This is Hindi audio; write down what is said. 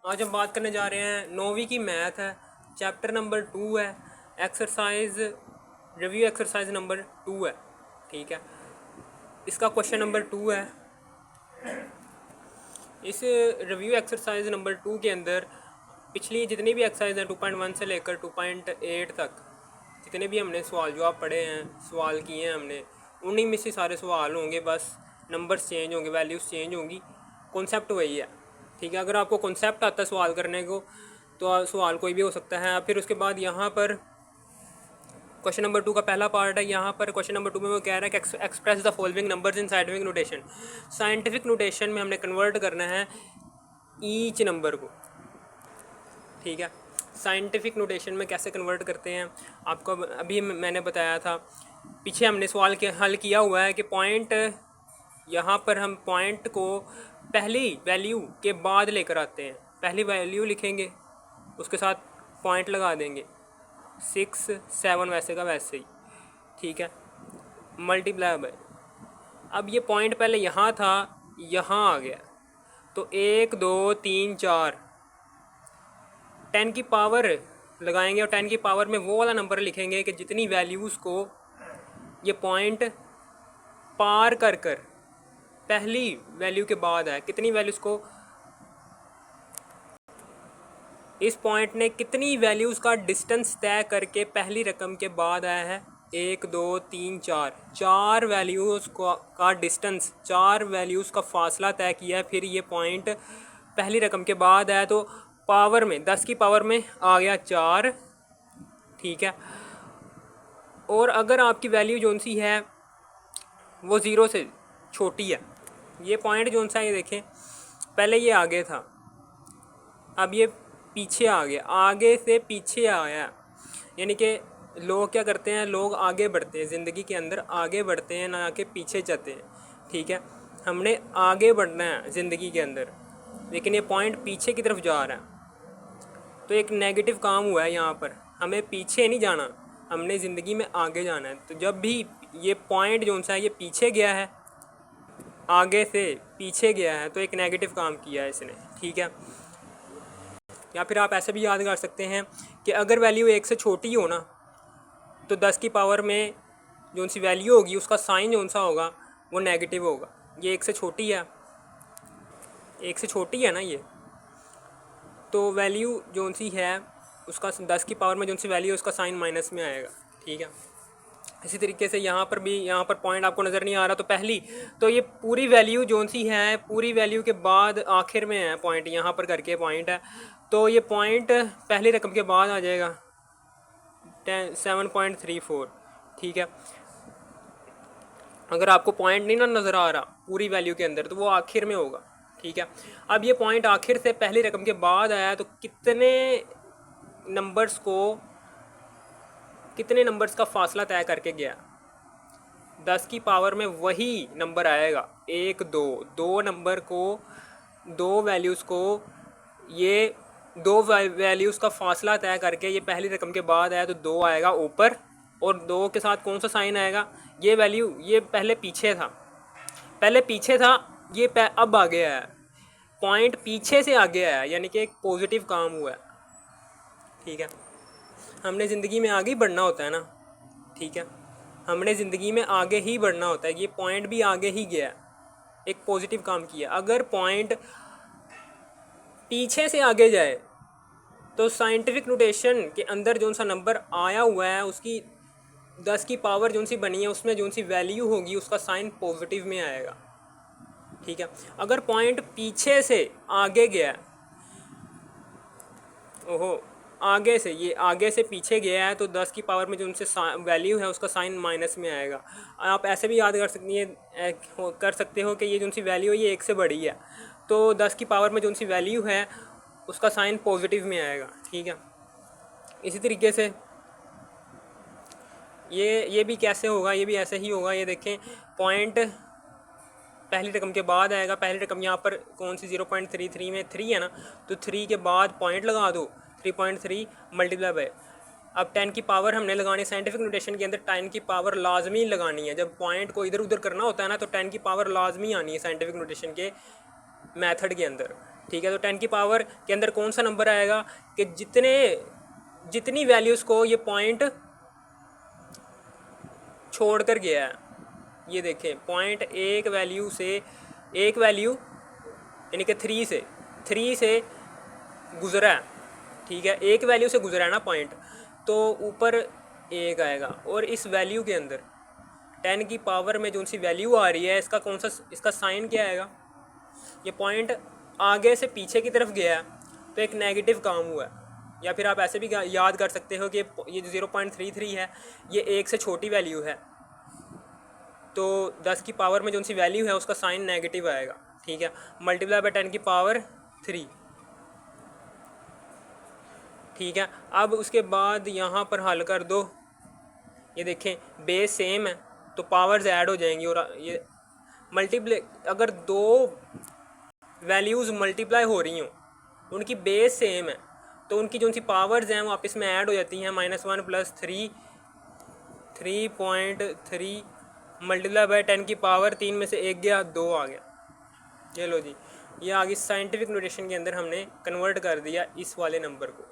आज हम बात करने जा रहे हैं 9वीं की मैथ है, चैप्टर नंबर 2 है, एक्सरसाइज रिव्यू एक्सरसाइज नंबर 2 है। ठीक है, इसका क्वेश्चन नंबर 2 है। इस रिव्यू एक्सरसाइज नंबर 2 के अंदर पिछली जितनी भी एक्सरसाइज हैं 2.1 से लेकर 2.8 तक जितने भी हमने सवाल जवाब पढ़े हैं, सवाल किए हैं हमने, उन्हीं में से सारे सवाल होंगे, बस नंबर्स चेंज होंगे, वैल्यूज़ चेंज होंगी, कॉन्सेप्ट वही है। ठीक है, अगर आपको कॉन्सेप्ट आता है सवाल करने को तो सवाल कोई भी हो सकता है। फिर उसके बाद यहाँ पर क्वेश्चन नंबर 2 का पहला पार्ट है। यहाँ पर क्वेश्चन नंबर 2 में वो कह रहा है कि express the following numbers in scientific notation. Scientific notation में हमने कन्वर्ट करना है ईच नंबर को। ठीक है, साइंटिफिक नोटेशन में कैसे कन्वर्ट करते हैं आपको अभी मैंने बताया था। पीछे हमने सवाल के हल किया हुआ है कि पॉइंट, यहाँ पर हम पॉइंट को पहली वैल्यू के बाद लेकर आते हैं। पहली वैल्यू लिखेंगे, उसके साथ पॉइंट लगा देंगे, 6 7 वैसे का वैसे ही। ठीक है, मल्टीप्लाई बाय, अब ये पॉइंट पहले यहाँ था, यहाँ आ गया, तो 1 2 3 4 10 की पावर लगाएंगे और 10 की पावर में वो वाला नंबर लिखेंगे कि जितनी वैल्यूज़ को ये पॉइंट पार कर कर पहली वैल्यू के बाद है, कितनी वैल्यूज़ को इस पॉइंट ने कितनी वैल्यूज़ का डिस्टेंस तय करके पहली रकम के बाद आया है। 1 2 3 4 4 वैल्यूज़ का डिस्टेंस, 4 वैल्यूज़ का फासला तय किया है, फिर ये पॉइंट पहली रकम के बाद आया, तो पावर में 10 की पावर में आ गया 4। ठीक है, और अगर आपकी वैल्यू जोन सी है वो 0 से छोटी है, ये पॉइंट जोन सा ये देखें, पहले ये आगे था, अब ये पीछे आ गया, आगे से पीछे आया। यानी कि लोग क्या करते हैं, लोग आगे बढ़ते हैं ज़िंदगी के अंदर, आगे बढ़ते हैं ना कि पीछे जाते हैं। ठीक है, हमने आगे बढ़ना है ज़िंदगी के अंदर, लेकिन ये पॉइंट पीछे की तरफ जा रहा है, तो एक नेगेटिव काम हुआ है यहाँ पर। हमें पीछे नहीं जाना, हमने ज़िंदगी में आगे जाना है। तो जब भी ये पॉइंट जो सा है ये पीछे गया है, आगे से पीछे गया है, तो एक नेगेटिव काम किया है इसने। ठीक है, या फिर आप ऐसे भी याद कर सकते हैं कि अगर वैल्यू 1 से छोटी हो ना, तो 10 की पावर में जो सी वैल्यू होगी उसका साइन जो सा होगा वो नेगेटिव होगा। ये 1 से छोटी है, 1 से छोटी है ना ये, तो वैल्यू जो सी है उसका 10 की पावर में जो सी वैल्यू है उसका साइन माइनस में आएगा। ठीक है, इसी तरीके से यहाँ पर भी, यहाँ पर पॉइंट आपको नज़र नहीं आ रहा, तो पहली, तो ये पूरी वैल्यू जो सी है, पूरी वैल्यू के बाद आखिर में है पॉइंट, यहाँ पर करके पॉइंट है, तो ये पॉइंट पहली रकम के बाद आ जाएगा 7.34। ठीक है, अगर आपको पॉइंट नहीं ना नज़र आ रहा पूरी वैल्यू के अंदर, तो वो आखिर में होगा। ठीक है, अब ये पॉइंट आखिर से पहली रकम के बाद आया, तो कितने नंबर्स का फासला तय करके गया। 10 की पावर में वही नंबर आएगा, 1 2, दो नंबर को, दो वैल्यूज़ को, ये दो वैल्यूज़ का फासला तय करके ये पहली रकम के बाद आया, तो 2 आएगा ऊपर, और 2 के साथ कौन सा साइन आएगा, ये वैल्यू, ये पहले पीछे था, ये अब आ गया है, पॉइंट पीछे से आगे आया, यानी कि एक पॉजिटिव काम हुआ है। ठीक है, हमने ज़िंदगी में आगे ही बढ़ना होता है ना। ठीक है, हमने ज़िंदगी में आगे ही बढ़ना होता है, ये पॉइंट भी आगे ही गया, एक पॉजिटिव काम किया। अगर पॉइंट पीछे से आगे जाए तो साइंटिफिक नोटेशन के अंदर जो सा नंबर आया हुआ है उसकी 10 की पावर जो सी बनी है उसमें जो सी वैल्यू होगी उसका साइन पॉजिटिव में आएगा। ठीक है, अगर पॉइंट पीछे से आगे गया, ओहो, आगे से, ये आगे से पीछे गया है, तो 10 की पावर में जो उनसे वैल्यू है उसका साइन माइनस में आएगा। आप ऐसे भी याद कर सकते हो कि ये जो सी वैल्यू है ये 1 से बड़ी है, तो 10 की पावर में जो सी वैल्यू है उसका साइन पॉजिटिव में आएगा। ठीक है, इसी तरीके से ये भी कैसे होगा, ये भी ऐसे ही होगा। ये देखें, पॉइंट पहली रकम के बाद आएगा, पहली रकम यहाँ पर कौन सी 0.33 में 3 है ना, तो 3 के बाद पॉइंट लगा दो, 3.3 मल्टीप्लाई बाय, अब 10 की पावर हमने लगानी, साइंटिफिक नोटेशन के अंदर 10 की पावर लाजमी लगानी है। जब पॉइंट को इधर उधर करना होता है ना, तो 10 की पावर लाजमी आनी है साइंटिफिक नोटेशन के मेथड के अंदर। ठीक है। तो 10 की पावर के अंदर कौन सा नंबर आएगा कि जितनी वैल्यूज़ को ये पॉइंट छोड़ कर गया है। ये देखें, पॉइंट एक वैल्यू यानी कि 3 से गुजरा है, ठीक है, एक वैल्यू से गुजरा है ना पॉइंट, तो ऊपर एक आएगा। और इस वैल्यू के अंदर 10 की पावर में जो सी वैल्यू आ रही है, इसका साइन क्या आएगा? ये पॉइंट आगे से पीछे की तरफ गया है तो एक नेगेटिव काम हुआ है। या फिर आप ऐसे भी याद कर सकते हो कि ये जो 0.33 है ये एक से छोटी वैल्यू है, तो 10 की पावर में जो सी वैल्यू है उसका साइन नेगेटिव आएगा, ठीक है। मल्टीप्लाई बाय 10 की पावर 3, ठीक है। अब उसके बाद यहाँ पर हल कर दो, ये देखें बेस सेम है तो पावर्स ऐड हो जाएंगी, और ये मल्टीप्लाई, अगर दो वैल्यूज़ मल्टीप्लाई हो रही हों, उनकी बेस सेम है तो उनकी जो सी पावर्स हैं वो आपस में ऐड हो जाती हैं। -1 + 3, 3.3 मल्टीप्लाई बाय 10 की पावर 3 में से 1 गया, 2 आ गया। ये लो जी, ये आगे साइंटिफिक नोटेशन के अंदर हमने कन्वर्ट कर दिया इस वाले नंबर को।